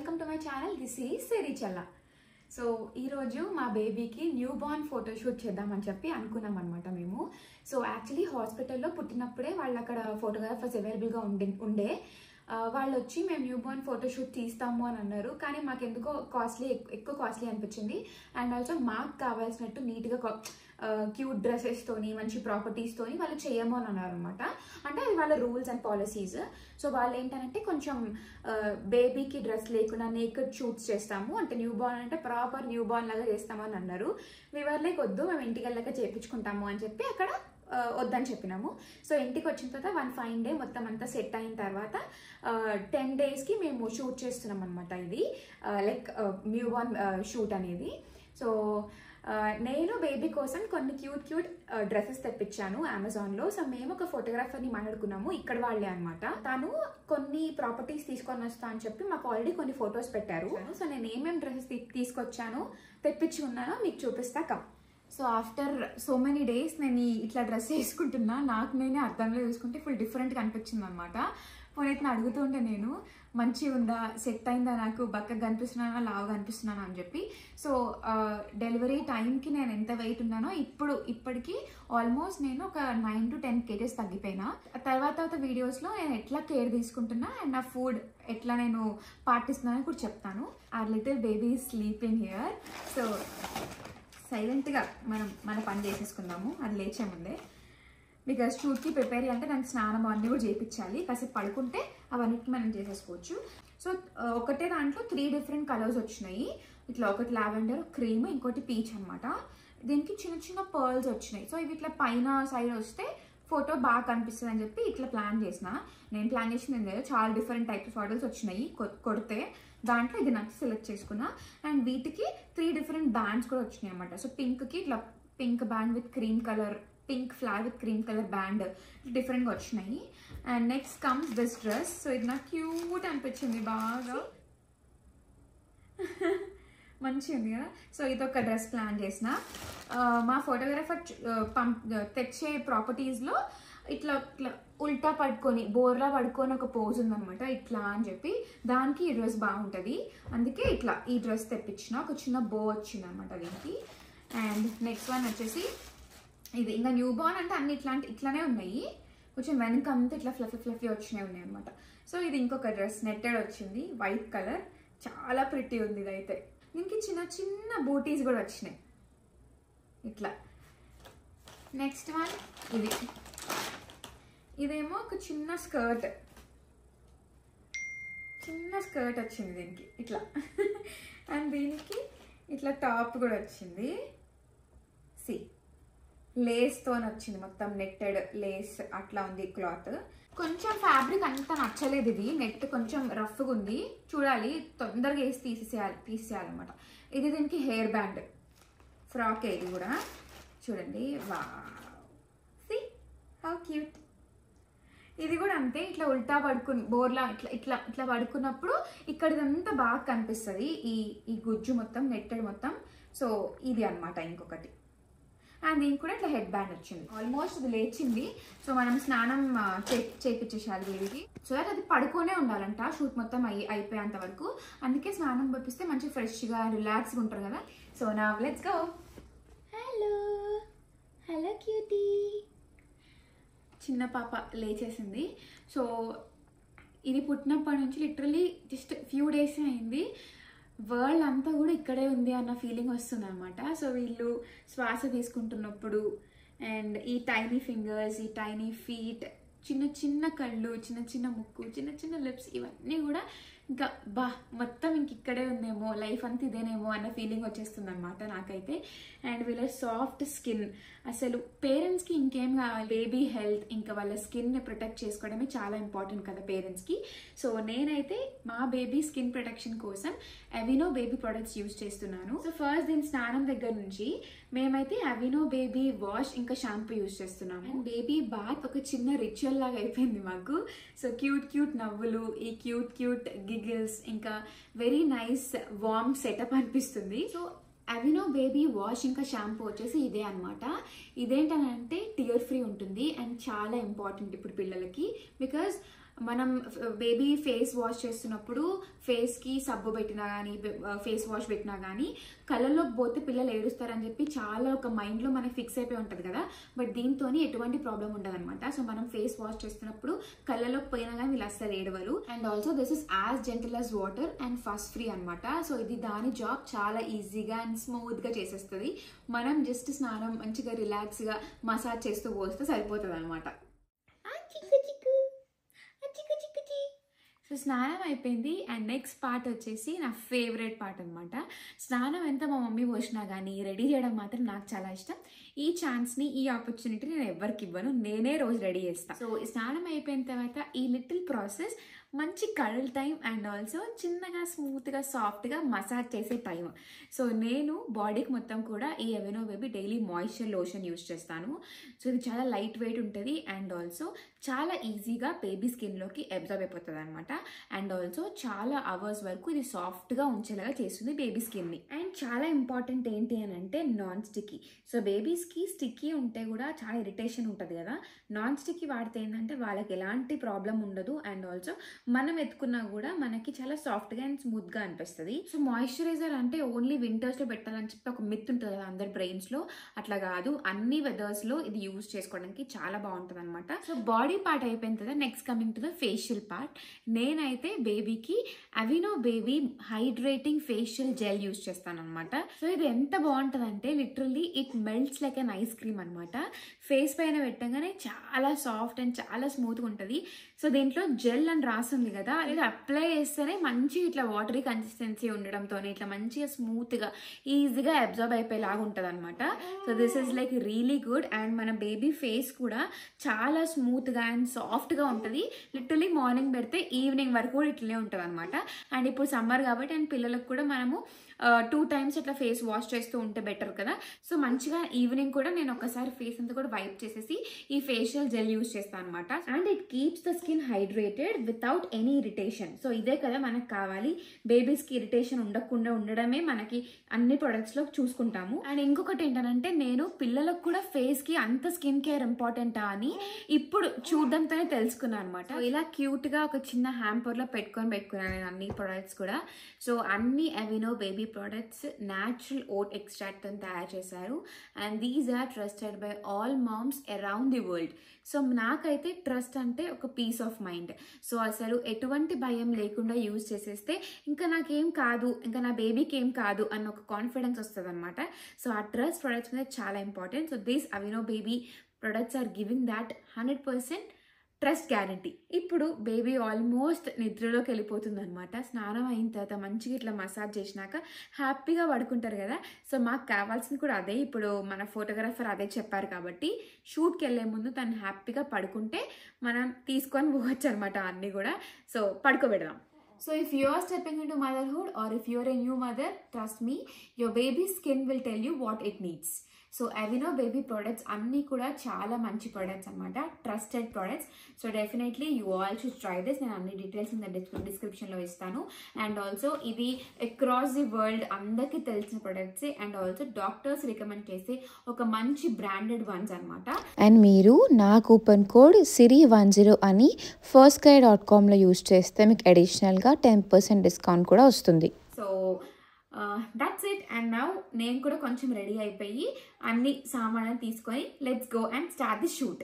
Welcome to my channel. This is Sirichalla. So ఈరోజు మా బేబీకి న్యూ బార్న్ ఫోటోషూట్ చేద్దామని చెప్పి అనుకున్నాం అనమాట మేము. సో యాక్చువల్లీ హాస్పిటల్లో పుట్టినప్పుడే వాళ్ళు అక్కడ ఫోటోగ్రాఫర్స్ అవైలబుల్గా ఉండే వాళ్ళు వచ్చి మేము న్యూ బార్న్ ఫోటోషూట్ తీస్తాము అని అన్నారు. కానీ మాకు ఎందుకో ఎక్కువ కాస్ట్లీ అనిపించింది. అండ్ ఆల్సో మాకు కావాల్సినట్టు నీట్గా క్యూట్ డ్రెస్సెస్తోని మంచి ప్రాపర్టీస్తోని వాళ్ళు చేయము అని అన్నారు అనమాట. అంటే అది వాళ్ళ రూల్స్ అండ్ పాలసీస్. సో వాళ్ళు ఏంటంటే కొంచెం బేబీకి డ్రెస్ లేకుండా నేకెడ్ షూట్స్ చేస్తాము, అంటే న్యూ బార్న్ అంటే ప్రాపర్ న్యూ బార్న్ లాగా చేస్తాము అని అన్నారు. వివర్లే వద్దు, మేము ఇంటికి వెళ్ళాక చేయించుకుంటాము అని చెప్పి అక్కడ వద్దని చెప్పినాము. సో ఇంటికి వచ్చిన తర్వాత వన్ ఫైన్ డే మొత్తం అంతా సెట్ అయిన తర్వాత 10 daysకి మేము షూట్ చేస్తున్నాం అనమాట. ఇది లైక్ న్యూ బార్న్ షూట్ అనేది. సో నేను బేబీ కోసం కొన్ని క్యూట్ డ్రెస్సెస్ తెప్పించాను అమెజాన్లో. సో మేము ఒక ఫోటోగ్రాఫర్ని మాట్లాడుకున్నాము, ఇక్కడ వాళ్ళే అనమాట. తను కొన్ని ప్రాపర్టీస్ తీసుకొని వస్తా అని చెప్పి మాకు ఆల్రెడీ కొన్ని ఫొటోస్ పెట్టారు. సో నేను ఏమేమి డ్రెస్సెస్ తీసుకొచ్చానో తెప్పించి ఉన్నానో మీకు చూపిస్తా. Come. So after so many days నేను ఇట్లా డ్రెస్ వేసుకుంటున్నా. నాకు నేనే అర్థంలో చూసుకుంటే ఫుల్ డిఫరెంట్గా అనిపించింది అనమాట. పునీత్ని అడుగుతుంటే నేను మంచిగా ఉందా, సెట్ అయిందా, నాకు బక్కగా కనిపిస్తున్నానా లావుగా అనిపిస్తున్నానా అని చెప్పి. సో డెలివరీ టైంకి నేను ఎంత వెయిట్ ఉన్నానో ఇప్పటికి ఆల్మోస్ట్ నేను ఒక 9 to 10 kgs తగ్గిపోయినా. తర్వాత వీడియోస్లో నేను ఎట్లా కేర్ తీసుకుంటున్నా అండ్ నా ఫుడ్ ఎట్లా నేను పాటిస్తున్నానని కూడా చెప్తాను. Our little baby sleeping here. So సైలెంట్గా మన పని చేసేసుకుందాము అది లేచే ముందే. బికాస్ షూట్కి ప్రిపేర్ అంటే దానికి స్నానం అన్నీ కూడా చేయించాలి. కాసేపు పడుకుంటే అవన్నిటికి మనం చేసేసుకోవచ్చు. సో ఒకటే దాంట్లో 3 different కలర్స్ వచ్చినాయి. ఇట్లా ఒకటి లావెండర్, క్రీమ్, ఇంకోటి పీచ్ అనమాట. దీనికి చిన్న పర్ల్స్ వచ్చినాయి. సో ఇవి ఇట్లా పైన సైడ్ వస్తే ఫోటో బాగా కనిపిస్తుంది అని చెప్పి ఇట్లా ప్లాన్ చేసిన. నేను ప్లాన్ చేసింది ఏం లేదు, చాలా డిఫరెంట్ టైప్స్ మోడల్స్ వచ్చినాయి. కొడితే దాంట్లో ఇది నచ్చి సెలెక్ట్ చేసుకున్నా. అండ్ వీటికి 3 different బ్యాండ్స్ కూడా వచ్చినాయి అనమాట. సో పింక్కి ఇట్లా pink band with cream colour, pink flower with cream colour band డిఫరెంట్గా వచ్చినాయి. And next comes this dress. So ఇది నాకు క్యూట్ అనిపించింది బాగా, మంచిగా ఉంది కదా. సో ఇది ఒక డ్రెస్ ప్లాన్ చేసిన. మా ఫోటోగ్రాఫర్ తెచ్చే ప్రాపర్టీస్లో ఇట్లా ఉల్టా పడుకొని బోర్లా పడుకొని ఒక పోజ్ ఉందనమాట, ఇట్లా అని చెప్పి దానికి ఈ డ్రెస్ బాగుంటుంది. అందుకే ఇట్లా ఈ డ్రెస్ తెప్పించిన. ఒక చిన్న బో వచ్చింది అనమాట దీనికి. అండ్ నెక్స్ట్ వన్ వచ్చేసి ఇది. ఇంకా న్యూ బార్న్ అంటే అన్ని ఇట్లానే ఉన్నాయి. కొంచెం వెనక అంతా ఇట్లా ఫ్లఫీ వచ్చినాయి ఉన్నాయి అనమాట. సో ఇది ఇంకొక డ్రెస్ నెట్టెడ్ వచ్చింది, వైట్ కలర్, చాలా ప్రిటీ ఉంది ఇదైతే. దీనికి చిన్న బూటీస్ కూడా వచ్చినాయి ఇట్లా. నెక్స్ట్ వన్ ఇదేమో ఒక చిన్న స్కర్ట్ వచ్చింది దీనికి ఇట్లా. అండ్ దీనికి ఇట్లా టాప్ కూడా వచ్చింది. లేస్తో వచ్చింది, మొత్తం నెట్టెడ్ లేస్ అట్లా ఉంది క్లాత్. కొంచెం ఫ్యాబ్రిక్ అంతా నచ్చలేదు, ఇది నెట్ కొంచెం రఫ్గా ఉంది. చూడాలి, తొందరగా వేసి తీసేయాలన్నమాట. ఇది దీనికి హెయిర్ బ్యాండ్ ఫ్రాక్. ఇది కూడా చూడండి, వావ్, సీ హౌ క్యూట్. ఇది కూడా అంతే, ఇట్లా ఉల్టా పడుకుని బోర్లా ఇట్లా పడుకున్నప్పుడు ఇక్కడిదంతా బాగా కనిపిస్తుంది ఈ గుజ్జు మొత్తం, నెట్టెడ్ మొత్తం. సో ఇది అనమాట ఇంకొకటి. అండ్ దీనికి కూడా ఇట్లా హెడ్ బ్యాండ్ వచ్చింది. ఆల్మోస్ట్ ఇది లేచింది. సో మనం స్నానం చేయించేసాలి బేబీకి. సో దట్ అది పడుకోనే ఉండాలంట షూట్ మొత్తం అయిపోయేంత వరకు. అందుకే స్నానం పంపిస్తే మంచి ఫ్రెష్గా రిలాక్స్గా ఉంటారు కదా. సో నా లెట్స్ గో. Hello cutie. చిన్న పాప లేచేసింది. సో ఇది పుట్టినప్పటి నుంచి లిటరలీ జస్ట్ ఫ్యూ డేస్ అయింది. వరల్డ్ అంతా కూడా ఇక్కడే ఉంది అన్న ఫీలింగ్ వస్తుంది అనమాట. సో వీళ్ళు శ్వాస తీసుకుంటున్నప్పుడు అండ్ ఈ టైనీ ఫింగర్స్, ఈ టైనీ ఫీట్, చిన్న కళ్ళు, చిన్న ముక్కు, చిన్న లిప్స్, ఇవన్నీ కూడా ఇంకా మొత్తం ఇక్కడే ఉందేమో, లైఫ్ అంతా ఇదేనేమో అన్న ఫీలింగ్ వచ్చేస్తుంది అనమాట నాకైతే. అండ్ వీళ్ళ సాఫ్ట్ స్కిన్, అసలు పేరెంట్స్కి ఇంకేం కావాలి, బేబీ హెల్త్, ఇంకా వాళ్ళ స్కిన్ని ప్రొటెక్ట్ చేసుకోవడమే చాలా ఇంపార్టెంట్ కదా పేరెంట్స్కి. సో నేనైతే మా బేబీ స్కిన్ ప్రొటెక్షన్ కోసం అవినో బేబీ ప్రొడక్ట్స్ యూజ్ చేస్తున్నాను. సో ఫస్ట్ దీని స్నానం దగ్గర నుంచి మేమైతే అవినో బేబీ వాష్ ఇంకా షాంపూ యూజ్ చేస్తున్నాము. అండ్ బేబీ బాత్ ఒక చిన్న రిచువల్ లాగా అయిపోయింది మాకు. సో క్యూట్ నవ్వులు, ఈ క్యూట్ గిగిల్స్, ఇంకా వెరీ నైస్ వార్మ్ సెటప్ అనిపిస్తుంది. సో అవినో బేబీ వాష్ ఇంకా షాంపూ వచ్చేసి ఇదే అనమాట. ఇదేంటంటే టియర్ ఫ్రీ ఉంటుంది అండ్ చాలా ఇంపార్టెంట్ ఇప్పుడు పిల్లలకి. బికాజ్ మనం బేబీ ఫేస్ వాష్ చేస్తున్నప్పుడు ఫేస్కి సబ్బు పెట్టినా కానీ ఫేస్ వాష్ పెట్టినా కానీ కళ్ళల్లోకి పోతే పిల్లలు ఏడుస్తారని చెప్పి చాలా ఒక మైండ్లో మనకి ఫిక్స్ అయిపోయి ఉంటుంది కదా. బట్ దీంతో ఎటువంటి ప్రాబ్లం ఉండదు అనమాట. సో మనం ఫేస్ వాష్ చేస్తున్నప్పుడు కళ్ళలోకి పోయినా కానీ వీళ్ళు అస్సలు ఏడవరు. And also this is as gentle as water and first free అనమాట. సో ఇది దాని జాబ్ చాలా ఈజీగా అండ్ స్మూత్గా చేసేస్తుంది. మనం జస్ట్ స్నానం మంచిగా రిలాక్స్గా మసాజ్ చేస్తూ పోస్తే సరిపోతుంది అనమాట. సో స్నానం అయిపోయింది. అండ్ నెక్స్ట్ పార్ట్ వచ్చేసి నా ఫేవరెట్ పార్ట్ అనమాట. స్నానం ఎంత మా మమ్మీ పోసినా కానీ రెడీ చేయడం మాత్రం నాకు చాలా ఇష్టం. ఈ ఛాన్స్ని, ఈ ఆపర్చునిటీ నేను ఎవరికి ఇవ్వను, నేనే రోజు రెడీ చేస్తాను. సో స్నానం అయిపోయిన తర్వాత ఈ లిటిల్ ప్రాసెస్ మంచి కడల్ టైం అండ్ ఆల్సో చిన్నగా స్మూత్గా సాఫ్ట్గా మసాజ్ చేసే టైం. సో నేను బాడీకి మొత్తం కూడా ఈ Aveeno baby daily moisture lotion use చేస్తాను. సో ఇది చాలా లైట్ వెయిట్ ఉంటుంది అండ్ ఆల్సో చాలా ఈజీగా బేబీ స్కిన్లోకి అబ్జర్వ్ అయిపోతుంది అనమాట. అండ్ ఆల్సో చాలా అవర్స్ వరకు ఇది సాఫ్ట్గా ఉంచేలాగా చేస్తుంది బేబీ స్కిన్ని. అండ్ చాలా ఇంపార్టెంట్ ఏంటి అని అంటే నాన్ స్టిక్కీ. సో బేబీస్కి స్టిక్కీ ఉంటే కూడా చాలా ఇరిటేషన్ ఉంటుంది కదా. నాన్ స్టిక్కీ వాడితే ఏంటంటే వాళ్ళకి ఎలాంటి ప్రాబ్లం ఉండదు అండ్ ఆల్సో మనం ఎత్తుకున్నా కూడా మనకి చాలా సాఫ్ట్గా అండ్ స్మూత్గా అనిపిస్తుంది. సో మాయిశ్చరైజర్ అంటే ఓన్లీ వింటర్స్లో పెట్టాలని చెప్పి ఒక మిత్ ఉంటుంది కదా అందరి బ్రెయిన్స్లో. అట్లా కాదు, అన్ని వెదర్స్లో ఇది యూజ్ చేసుకోవడానికి చాలా బాగుంటుంది అనమాట. సో బాడీ పార్ట్ అయిపోయిన తర్వాత next coming to the facial part. నేనైతే బేబీకి Aveeno baby hydrating facial gel use చేస్తాను అనమాట. సో ఇది ఎంత బాగుంటుంది అంటే literally it melts like an ice cream అనమాట. ఫేస్ పైన పెట్టగానే చాలా సాఫ్ట్ అండ్ చాలా స్మూత్గా ఉంటుంది. సో దీంట్లో జెల్ అని రాస్తుంది కదా, అది అప్లై చేస్తేనే మంచి ఇట్లా వాటరీ కన్సిస్టెన్సీ ఉండడంతో ఇట్లా మంచిగా స్మూత్గా ఈజీగా అబ్జర్వ్ అయిపోయేలాగా ఉంటుంది అనమాట. So this is like really good. And మన బేబీ ఫేస్ కూడా చాలా స్మూత్గా అండ్ సాఫ్ట్గా ఉంటుంది. లిటరలీ మార్నింగ్ పెడితే ఈవినింగ్ వరకు కూడా ఇట్లనే ఉంటుంది అనమాట. అండ్ ఇప్పుడు సమ్మర్ కాబట్టి అండ్ పిల్లలకు కూడా మనము 2 times ఇట్లా ఫేస్ వాష్ చేస్తూ ఉంటే బెటర్ కదా. సో మంచిగా ఈవినింగ్ కూడా నేను ఒకసారి ఫేస్ అంతా కూడా వైప్ చేసేసి ఈ ఫేషియల్ జెల్ యూజ్ చేస్తాను అనమాట. And it keeps the skin hydrated without any irritation. So ఇదే కదా మనకు కావాలి. బేబీస్కి ఇరిటేషన్ ఉండకుండా ఉండడమే మనకి అన్ని ప్రొడక్ట్స్లో చూసుకుంటాము. అండ్ ఇంకొకటి ఏంటంటే నేను పిల్లలకు కూడా ఫేస్కి అంత స్కిన్ కేర్ ఇంపార్టెంటా అని ఇప్పుడు చూడడంతోనే తెలుసుకున్నాను అనమాట. ఇలా క్యూట్గా ఒక చిన్న హ్యాంపర్లో పెట్టుకున్నాను నేను అన్ని ప్రొడక్ట్స్ కూడా. సో అన్ని Aveeno baby products natural oat extract తో తయారు చేశారు. And these are trusted by all moms around the world. So నాకైతే ట్రస్ట్ అంటే ఒక పీస్ ఆఫ్ మైండ్. సో అసలు ఎటువంటి భయం లేకుండా యూజ్ చేసేస్తే ఇంకా నాకేం కాదు, ఇంకా నా బేబీకి ఏం కాదు అన్న ఒక కాన్ఫిడెన్స్ వస్తుంది అనమాట. సో ఆ ట్రస్ట్ ప్రొడక్ట్స్ మీద చాలా important. So these Aveeno baby products are giving that 100% trust guarantee. ఇప్పుడు బేబీ ఆల్మోస్ట్ నిద్రలోకి వెళ్ళిపోతుంది అనమాట. స్నానం అయిన తర్వాత మంచిగా ఇట్లా మసాజ్ చేసినాక హ్యాపీగా పడుకుంటారు కదా. సో మాకు కావాల్సింది కూడా అదే. ఇప్పుడు మన ఫోటోగ్రాఫర్ అదే చెప్పారు కాబట్టి షూట్కి వెళ్ళే ముందు తను హ్యాపీగా పడుకుంటే మనం తీసుకొని పోవచ్చు అనమాట అన్నీ కూడా. So పడుకోబెడదాం. So if you are stepping into motherhood or if you are a new mother, trust me, your baby's skin will tell you what it needs. So Aveeno baby products అన్నీ కూడా చాలా మంచి ప్రొడక్ట్స్ అనమాట, trusted products. So definitely you all should try this. నేను అన్ని details డిస్క్రిప్షన్లో ఇస్తాను. And also ఇది అక్రాస్ ది వరల్డ్ అందరికీ తెలిసిన products and also doctors recommend చేసే ఒక మంచి బ్రాండెడ్ వన్స్ అనమాట. అండ్ మీరు నా కూపన్ కోడ్ SIRI10 అని firstcry.comలో యూజ్ చేస్తే మీకు అడిషనల్గా 10% డిస్కౌంట్ కూడా వస్తుంది. So that's it. And now నేను కూడా కొంచెం రెడీ అయిపోయి అన్ని సామాన్లు తీసుకొని let's go and start the shoot.